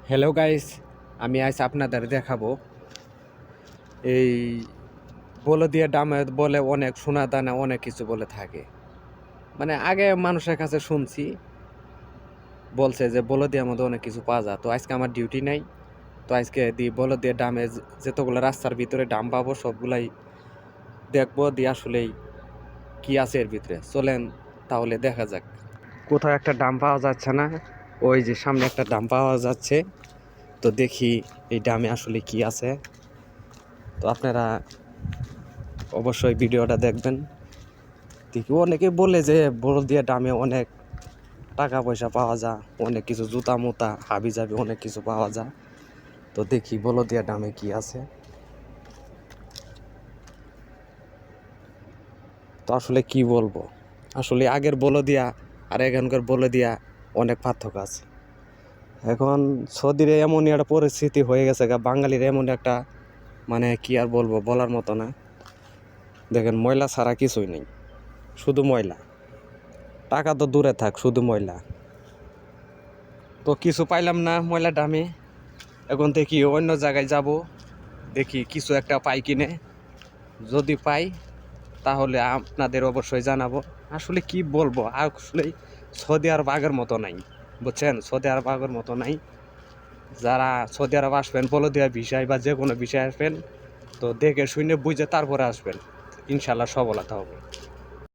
Hello guys, আমি আজ আপনাদের দেখাবো এই বলদিয়া ডামে বলে অনেক সোনা দানা অনেক কিছু বলে থাকে। মানে আগে মানুষের কাছে শুনছি, বলছে যে বলদিয়ার মধ্যে অনেক কিছু পাওয়া যায়। তো আজকে আমার ডিউটি নাই, তো আজকে বলদিয়া ডামে যতগুলো রাস্তার ভিতরে ডাম পাবো সবগুলাই দেখবো, দিয়ে আসলেই কি আছে এর ভিতরে। চলেন তাহলে দেখা যাক। কোথাও একটা ডাম পাওয়া যাচ্ছে না, ওই যে সামনে একটা ডাম পাওয়া যাচ্ছে। তো দেখি এই ডামে আসলে কি আছে। তো আপনারা অবশ্যই ভিডিওটা দেখবেন। দেখি অনেকে বলে যে বলদিয়া ডামে অনেক টাকা পয়সা পাওয়া যায়, অনেক কিছু জুতা মুতা হাবি জাবি অনেক কিছু পাওয়া যায়। তো দেখি বলদিয়া ডামে কি আছে। তো আসলে কি বলবো, আসলে আগের বলদিয়া আর এখানকার বলদিয়া অনেক পার্থক্য আছে। এখন সৌদির এমনই একটা পরিস্থিতি হয়ে গেছে গা, বাঙালির এমন একটা মানে কি আর বলবো, বলার মতো না। দেখেন ময়লা ছাড়া কিছুই নেই, শুধু ময়লা। টাকা তো দূরে থাক, শুধু ময়লা। তো কিছু পাইলাম না ময়লা ডামে। এখন দেখি অন্য জায়গায় যাব, দেখি কিছু একটা পাই কিনে। যদি পাই তাহলে আপনাদের অবশ্যই জানাবো। আসলে কি বলবো, আসলে সৌদি আরব আগের মতো নাই, বুঝছেন? সৌদি আরব আগের মতো নাই। যারা সৌদি আরব আসবেন বলদিয়া ভিসায় বা যে কোনো ভিসায় আসবেন, তো দেখে শুনে বুঝে তারপরে আসবেন, ইনশাল্লাহ সফলতা হবে।